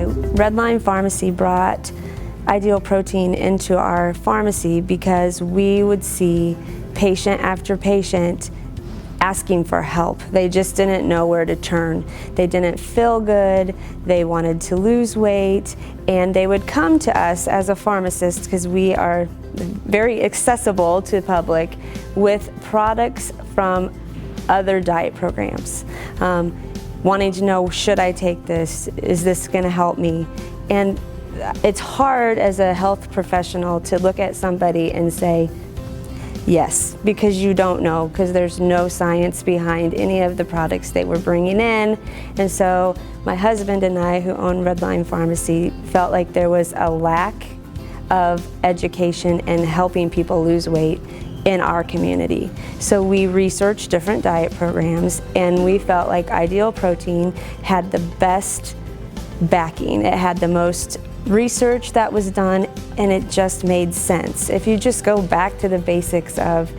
Redline Pharmacy brought Ideal Protein into our pharmacy because we would see patient after patient asking for help. They just didn't know where to turn. They didn't feel good, they wanted to lose weight, and they would come to us as a pharmacist because we are very accessible to the public with products from other diet programs. Wanting to know, should I take this? Is this going to help me? And it's hard as a health professional to look at somebody and say, yes, because you don't know, because there's no science behind any of the products they were bringing in. And so my husband and I, who own Redline Pharmacy, felt like there was a lack of education and helping people lose weight in our community. So we researched different diet programs, and we felt like Ideal Protein had the best backing. It had the most research that was done, and it just made sense. If you just go back to the basics of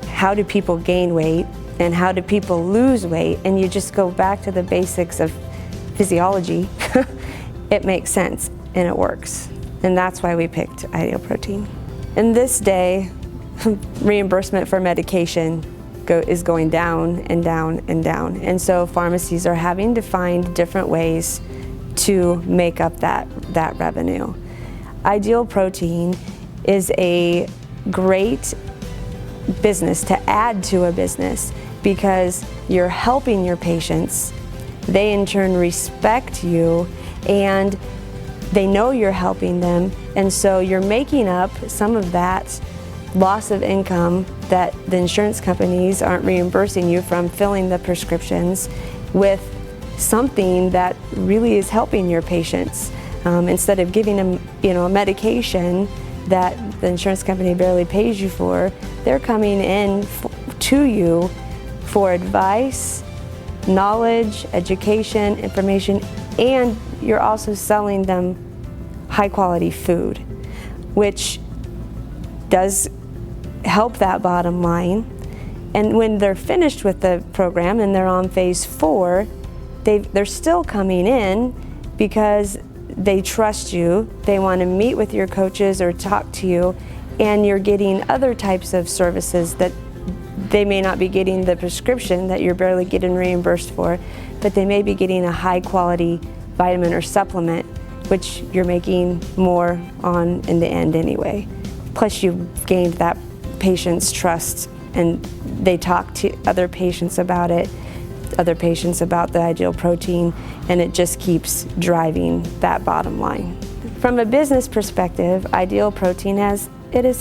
how do people gain weight and how do people lose weight, and you just go back to the basics of physiology, it makes sense and it works. And that's why we picked Ideal Protein. In this day, reimbursement for medication is going down and down and down. And so pharmacies are having to find different ways to make up that revenue. Ideal Protein is a great business to add to a business because you're helping your patients. They in turn respect you and they know you're helping them, and so you're making up some of that loss of income that the insurance companies aren't reimbursing you from filling the prescriptions with something that really is helping your patients. Instead of giving them, a medication that the insurance company barely pays you for, they're coming in to you for advice, knowledge, education, information, and you're also selling them high quality food, which does help that bottom line. And when they're finished with the program and they're on phase 4, they're still coming in because they trust you, they want to meet with your coaches or talk to you, and you're getting other types of services that they may not be getting the prescription that you're barely getting reimbursed for, but they may be getting a high quality vitamin or supplement, which you're making more on in the end anyway. Plus you've gained that patient's trust and they talk to other patients about it, other patients about the Ideal Protein, and it just keeps driving that bottom line. From a business perspective, Ideal Protein has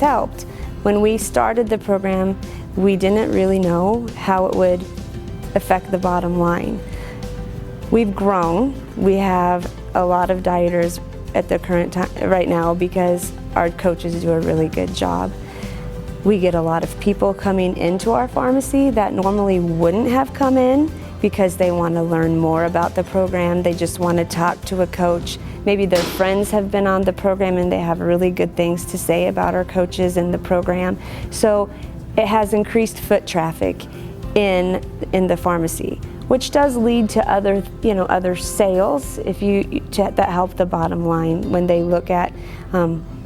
helped. When we started the program, we didn't really know how it would affect the bottom line. We've grown. We have a lot of dieters at the current time right now because our coaches do a really good job. We get a lot of people coming into our pharmacy that normally wouldn't have come in because they want to learn more about the program. They just want to talk to a coach. Maybe their friends have been on the program and they have really good things to say about our coaches and the program. So it has increased foot traffic in the pharmacy, which does lead to other sales that help the bottom line when they look at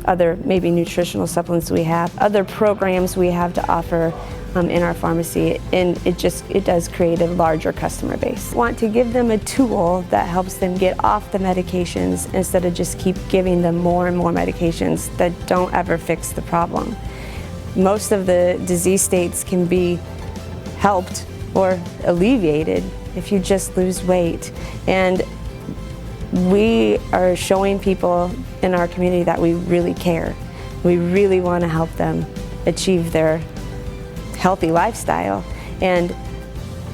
other maybe nutritional supplements we have, other programs we have to offer in our pharmacy, and it does create a larger customer base. Want to give them a tool that helps them get off the medications instead of just keep giving them more and more medications that don't ever fix the problem. Most of the disease states can be helped or alleviated if you just lose weight. And we are showing people in our community that we really care. We really want to help them achieve their healthy lifestyle. And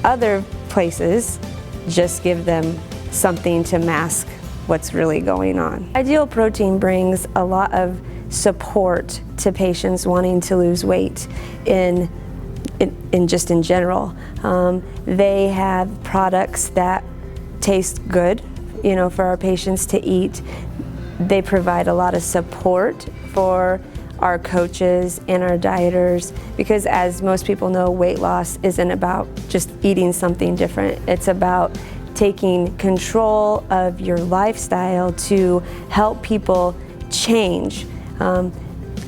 other places just give them something to mask what's really going on. Ideal Protein brings a lot of support to patients wanting to lose weight in general. They have products that taste good, for our patients to eat. They provide a lot of support for our coaches and our dieters because, as most people know, weight loss isn't about just eating something different. It's about taking control of your lifestyle to help people change.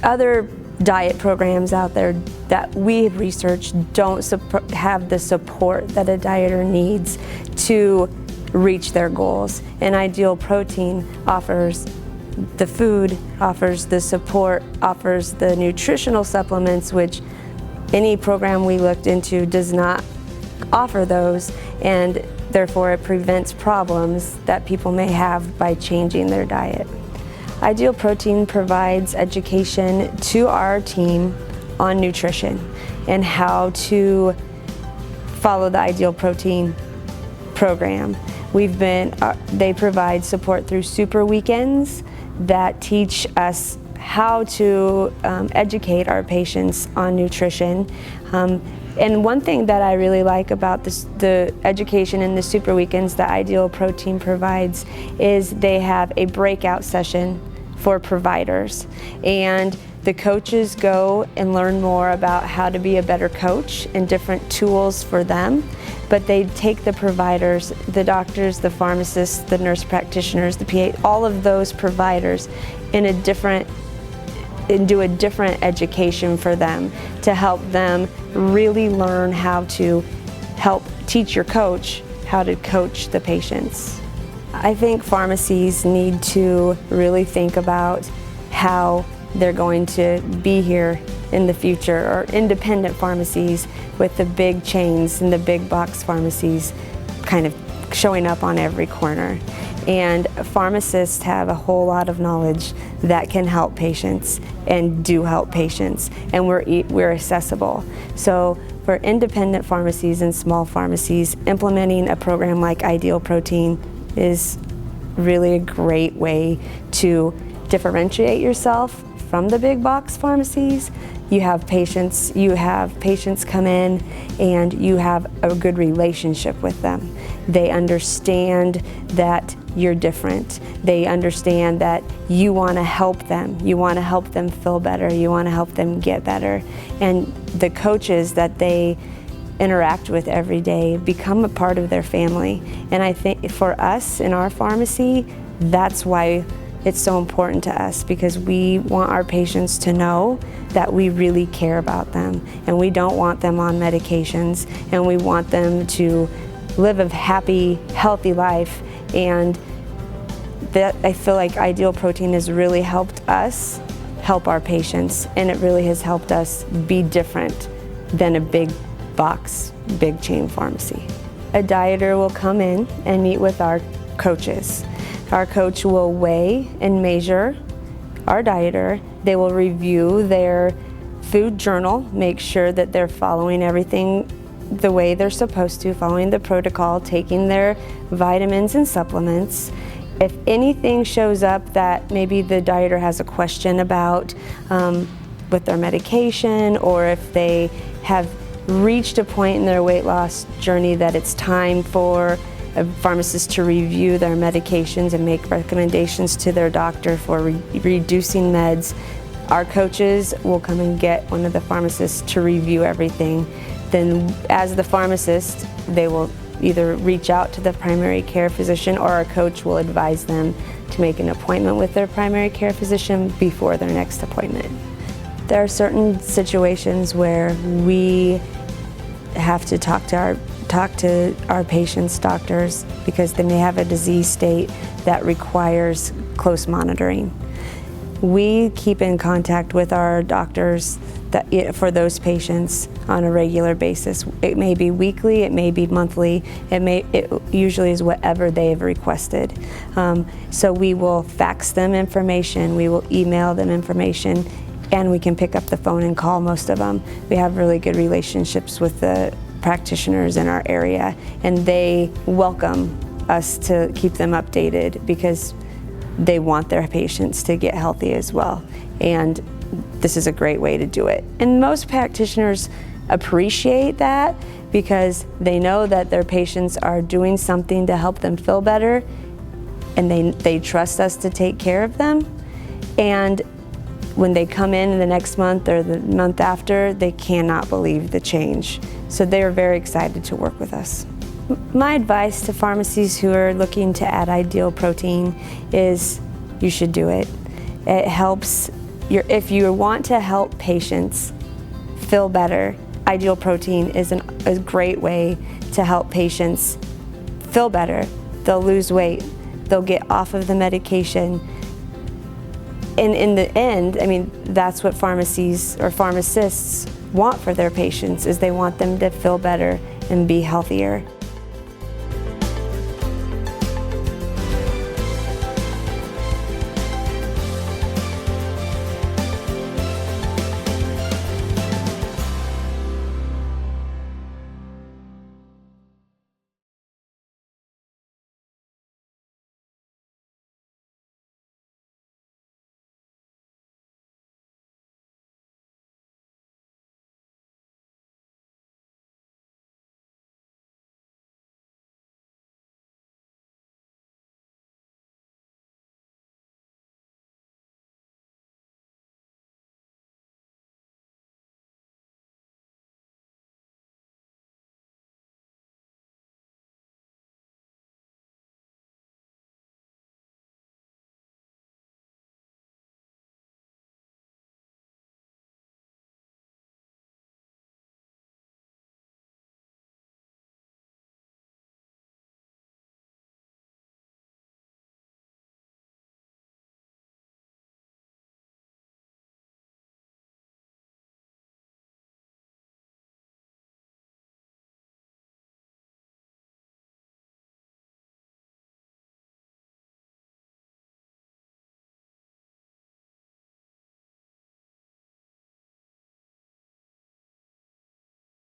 Other diet programs out there that we've researched don't have the support that a dieter needs to reach their goals. And Ideal Protein offers the food, offers the support, offers the nutritional supplements, which any program we looked into does not offer those, and therefore it prevents problems that people may have by changing their diet. Ideal Protein provides education to our team on nutrition and how to follow the Ideal Protein program. They provide support through super weekends that teach us how to educate our patients on nutrition. And one thing that I really like about the education in the super weekends that Ideal Protein provides is they have a breakout session for providers, and the coaches go and learn more about how to be a better coach and different tools for them. But they take the providers, the doctors, the pharmacists, the nurse practitioners, the PA, all of those providers and do a different education for them to help them really learn how to help teach your coach how to coach the patients. I think pharmacies need to really think about how they're going to be here in the future, or independent pharmacies with the big chains and the big box pharmacies kind of showing up on every corner. And pharmacists have a whole lot of knowledge that can help patients and do help patients, and we're accessible. So for independent pharmacies and small pharmacies, implementing a program like Ideal Protein is really a great way to differentiate yourself from the big box pharmacies. You have patients come in and you have a good relationship with them. They understand that you're different. They understand that you want to help them. You want to help them feel better. You want to help them get better. And the coaches that they interact with every day become a part of their family. And I think for us in our pharmacy, that's why it's so important to us, because we want our patients to know that we really care about them, and we don't want them on medications, and we want them to live a happy, healthy life. And that, I feel like Ideal Protein has really helped us help our patients, and it really has helped us be different than a big box, big chain pharmacy. A dieter will come in and meet with our coaches. Our coach will weigh and measure our dieter. They will review their food journal, make sure that they're following everything the way they're supposed to, following the protocol, taking their vitamins and supplements. If anything shows up that maybe the dieter has a question about with their medication, or if they have reached a point in their weight loss journey that it's time for a pharmacist to review their medications and make recommendations to their doctor for reducing meds, our coaches will come and get one of the pharmacists to review everything. Then as the pharmacist, they will either reach out to the primary care physician, or our coach will advise them to make an appointment with their primary care physician before their next appointment. There are certain situations where we have to talk to our patients' doctors, because they may have a disease state that requires close monitoring. We keep in contact with our doctors for those patients on a regular basis. It may be weekly, it may be monthly, it usually is whatever they have requested. So we will fax them information, we will email them information, and we can pick up the phone and call most of them. We have really good relationships with the practitioners in our area, and they welcome us to keep them updated, because they want their patients to get healthy as well. And this is a great way to do it. And most practitioners appreciate that, because they know that their patients are doing something to help them feel better, and they trust us to take care of them. And when they come in the next month or the month after, they cannot believe the change. So they're very excited to work with us. My advice to pharmacies who are looking to add ideal protein is you should do it. It helps, if you want to help patients feel better, ideal protein is a great way to help patients feel better. They'll lose weight, they'll get off of the medication. And in the end, I mean, that's what pharmacies or pharmacists want for their patients, is they want them to feel better and be healthier.